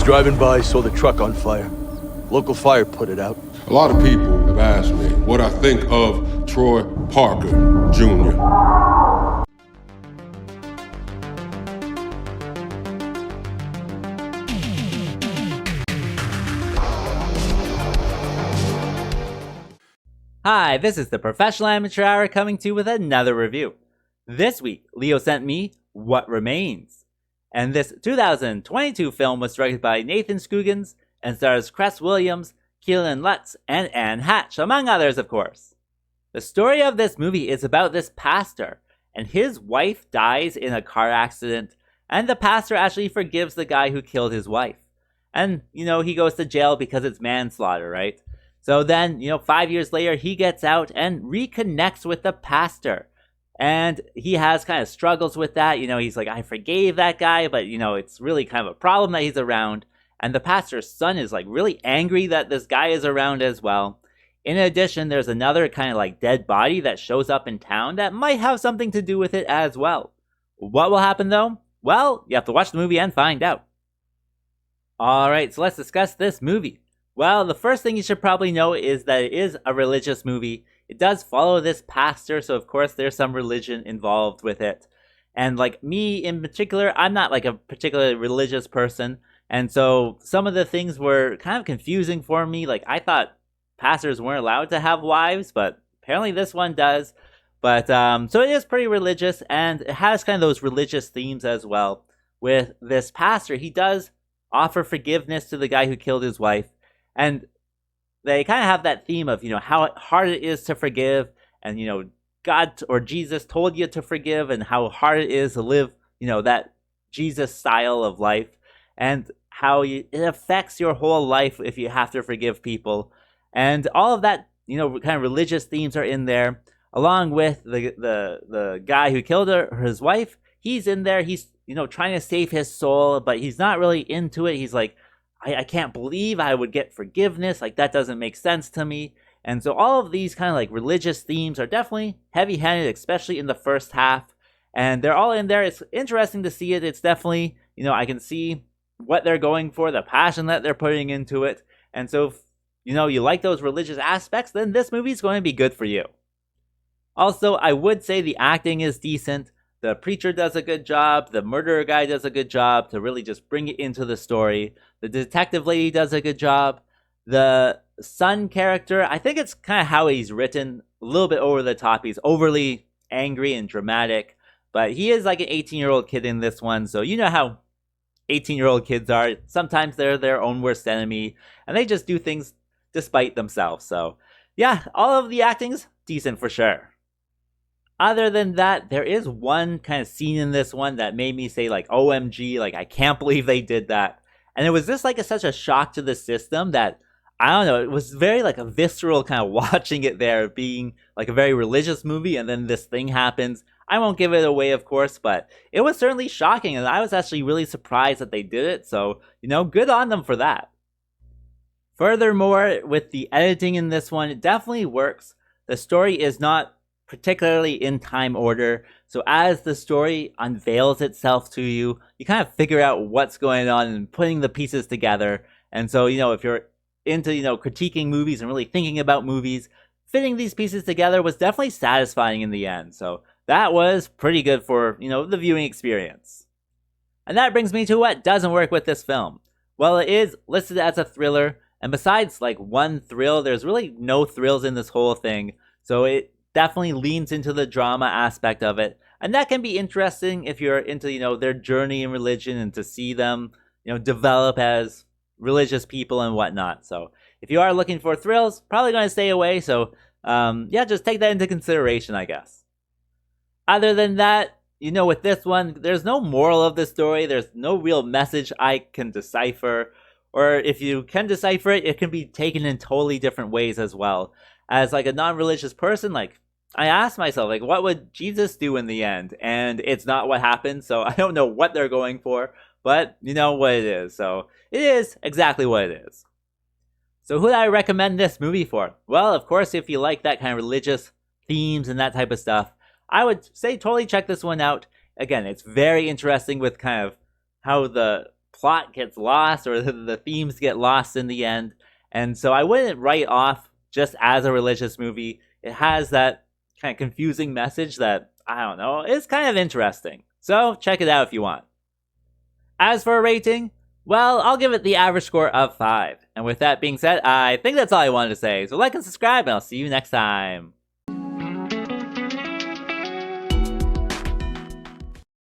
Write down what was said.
driving by, saw the truck on fire. Local fire put it out. A lot of people have asked me what I think of Troy Parker, Jr. Hi, this is the Professional Amateur Hour coming to you with another review. This week, Leo sent me What Remains. And this 2022 film was directed by Nathan Scoggins and stars Cress Williams, Keelan Lutz, and Anne Hatch, among others, of course. The story of this movie is about this pastor, and his wife dies in a car accident, and the pastor actually forgives the guy who killed his wife. And, he goes to jail because it's manslaughter, right? So then, 5 years later, he gets out and reconnects with the pastor. And he has kind of struggles with that. He's like, I forgave that guy, but, it's really kind of a problem that he's around. And the pastor's son is like really angry that this guy is around as well. In addition, there's another kind of like dead body that shows up in town that might have something to do with it as well. What will happen though? Well, you have to watch the movie and find out. Alright, so let's discuss this movie. Well, the first thing you should probably know is that it is a religious movie. It does follow this pastor, so of course there's some religion involved with it. And like me in particular, I'm not like a particularly religious person. And so some of the things were kind of confusing for me. Like I thought pastors weren't allowed to have wives, but apparently this one does. But so it is pretty religious, and it has kind of those religious themes as well. With this pastor, he does offer forgiveness to the guy who killed his wife. And they kind of have that theme of, how hard it is to forgive. And, God or Jesus told you to forgive, and how hard it is to live, that Jesus style of life. And how it affects your whole life if you have to forgive people. And all of that, kind of religious themes are in there, along with the guy who killed his wife. He's in there. He's, trying to save his soul, but he's not really into it. He's like, I can't believe I would get forgiveness. Like, that doesn't make sense to me. And so all of these kind of like religious themes are definitely heavy-handed, especially in the first half. And they're all in there. It's interesting to see it. It's definitely, I can see what they're going for, the passion that they're putting into it. And so if, you like those religious aspects, then this movie is going to be good for you. Also, I would say the acting is decent. The preacher does a good job. The murderer guy does a good job to really just bring it into the story. The detective lady does a good job. The son character, I think it's kind of how he's written, a little bit over the top. He's overly angry and dramatic, but he is like an 18-year-old kid in this one. So you know how 18-year-old kids are. Sometimes they're their own worst enemy, and they just do things despite themselves. So yeah, all of the acting's decent for sure. Other than that, there is one kind of scene in this one that made me say like, OMG, like I can't believe they did that. And it was just like such a shock to the system that, I don't know, it was very like a visceral kind of watching it there, being like a very religious movie, and then this thing happens. I won't give it away, of course, but it was certainly shocking, and I was actually really surprised that they did it. So, good on them for that. Furthermore, with the editing in this one, it definitely works. The story is not particularly in time order. So as the story unveils itself to you, you kind of figure out what's going on and putting the pieces together. And so, if you're into, critiquing movies and really thinking about movies, fitting these pieces together was definitely satisfying in the end. So that was pretty good for, the viewing experience. And that brings me to what doesn't work with this film. Well, it is listed as a thriller, and besides like one thrill, there's really no thrills in this whole thing. So it definitely leans into the drama aspect of it, and that can be interesting if you're into their journey in religion and to see them develop as religious people and whatnot. So if you are looking for thrills, probably going to stay away. So just take that into consideration, I guess. Other than that, with this one, there's no moral of the story. There's no real message I can decipher, or if you can decipher it, it can be taken in totally different ways as well. As like a non-religious person, like I asked myself, like, what would Jesus do in the end? And it's not what happened, so I don't know what they're going for, but you know what it is. So it is exactly what it is. So who do I recommend this movie for? Well, of course, if you like that kind of religious themes and that type of stuff, I would say totally check this one out. Again, it's very interesting with kind of how the plot gets lost or the themes get lost in the end. And so I wouldn't write off just as a religious movie. It has that kind of confusing message that, I don't know, is kind of interesting. So check it out if you want. As for a rating, well, I'll give it the average score of 5. And with that being said, I think that's all I wanted to say. So like and subscribe, and I'll see you next time.